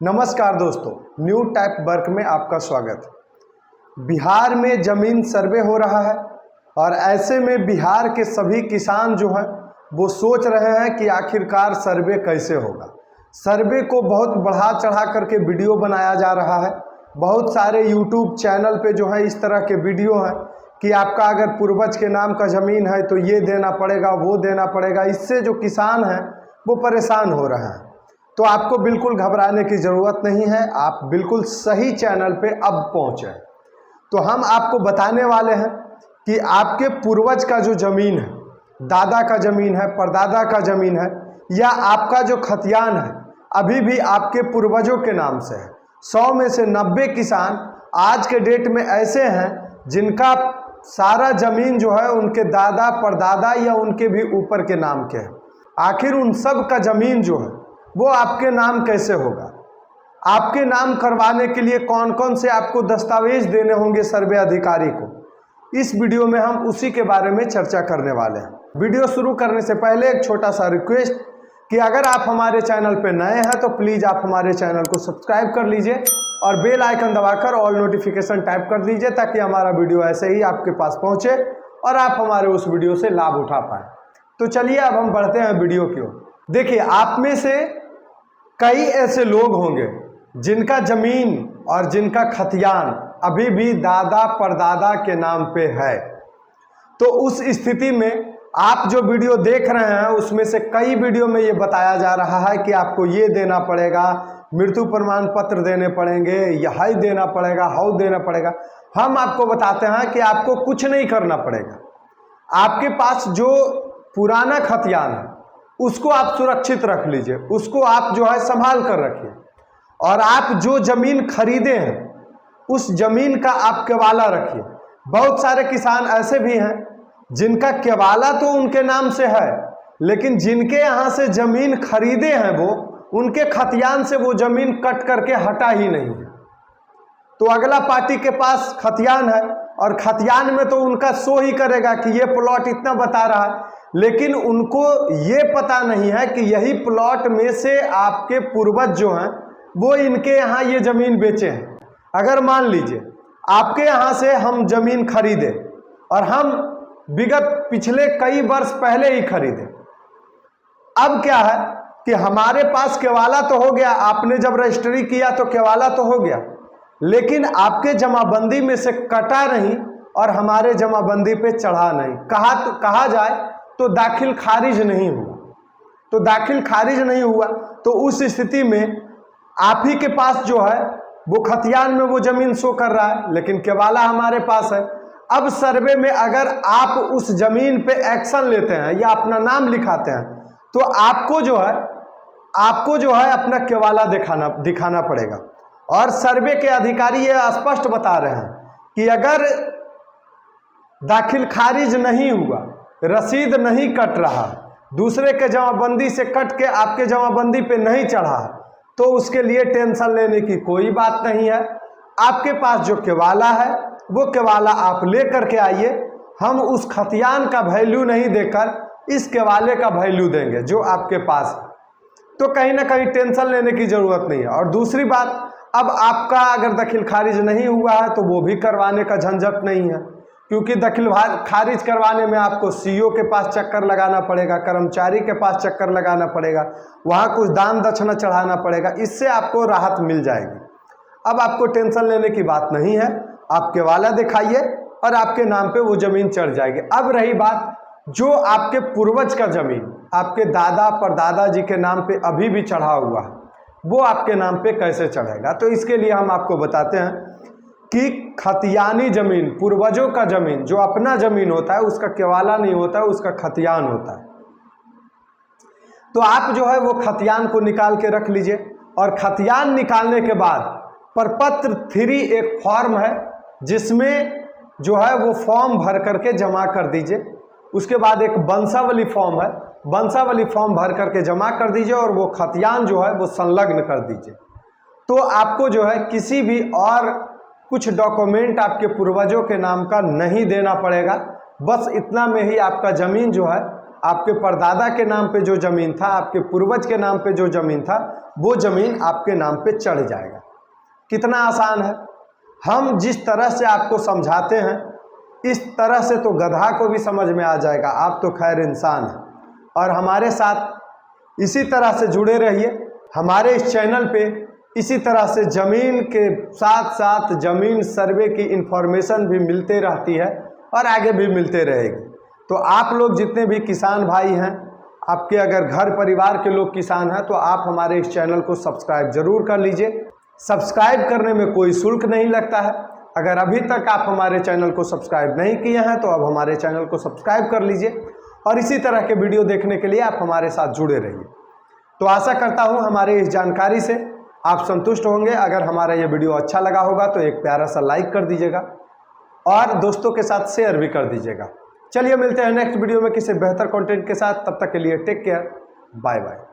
नमस्कार दोस्तों, new type work में आपका स्वागत। बिहार में ज़मीन सर्वे हो रहा है और ऐसे में बिहार के सभी किसान जो हैं वो सोच रहे हैं कि आखिरकार सर्वे कैसे होगा। सर्वे को बहुत बढ़ा चढ़ा करके वीडियो बनाया जा रहा है। बहुत सारे यूट्यूब चैनल पे जो है इस तरह के वीडियो हैं कि आपका अगर पूर्वज के नाम का ज़मीन है तो ये देना पड़ेगा, वो देना पड़ेगा। इससे जो किसान हैं वो परेशान हो रहे हैं। तो आपको बिल्कुल घबराने की ज़रूरत नहीं है, आप बिल्कुल सही चैनल पे अब पहुँचे। तो हम आपको बताने वाले हैं कि आपके पूर्वज का जो ज़मीन है, दादा का ज़मीन है, परदादा का ज़मीन है, या आपका जो खतियान है अभी भी आपके पूर्वजों के नाम से है। 100 में से 90 किसान आज के डेट में ऐसे हैं जिनका सारा ज़मीन जो है उनके दादा परदादा या उनके भी ऊपर के नाम के है। आखिर उन सब का ज़मीन जो है वो आपके नाम कैसे होगा? आपके नाम करवाने के लिए कौन कौन से आपको दस्तावेज देने होंगे सर्वे अधिकारी को, इस वीडियो में हम उसी के बारे में चर्चा करने वाले हैं। वीडियो शुरू करने से पहले एक छोटा सा रिक्वेस्ट कि अगर आप हमारे चैनल पर नए हैं तो प्लीज़ आप हमारे चैनल को सब्सक्राइब कर लीजिए और बेल आइकन दबाकर ऑल नोटिफिकेशन टाइप कर दीजिए ताकि हमारा वीडियो ऐसे ही आपके पास पहुँचे और आप हमारे उस वीडियो से लाभ उठा पाएँ। तो चलिए अब हम बढ़ते हैं वीडियो की ओर। देखिए, आप में से कई ऐसे लोग होंगे जिनका ज़मीन और जिनका खतियान अभी भी दादा परदादा के नाम पे है। तो उस स्थिति में आप जो वीडियो देख रहे हैं उसमें से कई वीडियो में ये बताया जा रहा है कि आपको ये देना पड़ेगा, मृत्यु प्रमाण पत्र देने पड़ेंगे, यह देना पड़ेगा, हाउ देना पड़ेगा। हम आपको बताते हैं कि आपको कुछ नहीं करना पड़ेगा। आपके पास जो पुराना खतियान है उसको आप सुरक्षित रख लीजिए, उसको आप जो है संभाल कर रखिए। और आप जो ज़मीन खरीदे हैं उस ज़मीन का आप केवाला रखिए। बहुत सारे किसान ऐसे भी हैं जिनका केवाला तो उनके नाम से है, लेकिन जिनके यहाँ से ज़मीन खरीदे हैं वो उनके खतियान से वो ज़मीन कट करके हटा ही नहीं है। तो अगला पार्टी के पास खतियान है और खतियान में तो उनका शो ही करेगा कि ये प्लॉट इतना बता रहा है, लेकिन उनको ये पता नहीं है कि यही प्लॉट में से आपके पूर्वज जो हैं वो इनके यहाँ ये ज़मीन बेचे हैं। अगर मान लीजिए आपके यहाँ से हम ज़मीन खरीदे और हम विगत पिछले कई वर्ष पहले ही खरीदे, अब क्या है कि हमारे पास केवाला तो हो गया, आपने जब रजिस्ट्री किया तो केवाला तो हो गया, लेकिन आपके जमाबंदी में से कटा नहीं और हमारे जमाबंदी पे चढ़ा नहीं। कहा जाए तो दाखिल खारिज नहीं हुआ। तो दाखिल खारिज नहीं हुआ तो उस स्थिति में आप ही के पास जो है वो खतियान में वो ज़मीन शो कर रहा है, लेकिन केवाला हमारे पास है। अब सर्वे में अगर आप उस ज़मीन पे एक्शन लेते हैं या अपना नाम लिखाते हैं तो आपको जो है अपना केवाला दिखाना पड़ेगा। और सर्वे के अधिकारी ये स्पष्ट बता रहे हैं कि अगर दाखिल खारिज नहीं हुआ, रसीद नहीं कट रहा, दूसरे के जमाबंदी से कट के आपके जमाबंदी पे नहीं चढ़ा, तो उसके लिए टेंशन लेने की कोई बात नहीं है। आपके पास जो केवाला है वो केवाला आप ले करके आइए। हम उस खतियान का वैल्यू नहीं देकर इस केवाले का वैल्यू देंगे जो आपके पास है। तो कहीं ना कहीं टेंशन लेने की ज़रूरत नहीं है। और दूसरी बात, अब आपका अगर दखिल खारिज नहीं हुआ है तो वो भी करवाने का झंझट नहीं है, क्योंकि दखिल खारिज करवाने में आपको सीईओ के पास चक्कर लगाना पड़ेगा, कर्मचारी के पास चक्कर लगाना पड़ेगा, वहाँ कुछ दान दक्षिणा चढ़ाना पड़ेगा। इससे आपको राहत मिल जाएगी। अब आपको टेंशन लेने की बात नहीं है, आप केवाला दिखाइए और आपके नाम पे वो ज़मीन चढ़ जाएगी। अब रही बात, जो आपके पूर्वज का ज़मीन आपके दादा परदादा जी के नाम पे अभी भी चढ़ा हुआ है वो आपके नाम पे कैसे चढ़ेगा। तो इसके लिए हम आपको बताते हैं कि खतियानी ज़मीन, पूर्वजों का ज़मीन, जो अपना ज़मीन होता है उसका केवाला नहीं होता है, उसका खतियान होता है। तो आप जो है वो खतियान को निकाल के रख लीजिए और खतियान निकालने के बाद प्रपत्र 3 एक फॉर्म है जिसमें जो है वो फॉर्म भर करके जमा कर दीजिए। उसके बाद एक वंशावली फॉर्म है, वंशावली फॉर्म भर करके जमा कर दीजिए और वो खतियान जो है वो संलग्न कर दीजिए। तो आपको जो है किसी भी और कुछ डॉक्यूमेंट आपके पूर्वजों के नाम का नहीं देना पड़ेगा। बस इतना में ही आपका ज़मीन जो है आपके परदादा के नाम पे जो ज़मीन था, आपके पूर्वज के नाम पे जो ज़मीन था, वो ज़मीन आपके नाम पे चढ़ जाएगा। कितना आसान है। हम जिस तरह से आपको समझाते हैं इस तरह से तो गधा को भी समझ में आ जाएगा। आप तो खैर इंसान हैं और हमारे साथ इसी तरह से जुड़े रहिए। हमारे इस चैनल पे इसी तरह से ज़मीन के साथ साथ ज़मीन सर्वे की इन्फॉर्मेशन भी मिलते रहती है और आगे भी मिलते रहेगी। तो आप लोग जितने भी किसान भाई हैं, आपके अगर घर परिवार के लोग किसान हैं तो आप हमारे इस चैनल को सब्सक्राइब ज़रूर कर लीजिए। सब्सक्राइब करने में कोई शुल्क नहीं लगता है। अगर अभी तक आप हमारे चैनल को सब्सक्राइब नहीं किए हैं तो अब हमारे चैनल को सब्सक्राइब कर लीजिए और इसी तरह के वीडियो देखने के लिए आप हमारे साथ जुड़े रहिए। तो आशा करता हूँ हमारे इस जानकारी से आप संतुष्ट होंगे। अगर हमारा ये वीडियो अच्छा लगा होगा तो एक प्यारा सा लाइक कर दीजिएगा और दोस्तों के साथ शेयर भी कर दीजिएगा। चलिए मिलते हैं नेक्स्ट वीडियो में किसी बेहतर कंटेंट के साथ। तब तक के लिए टेक केयर, बाय बाय।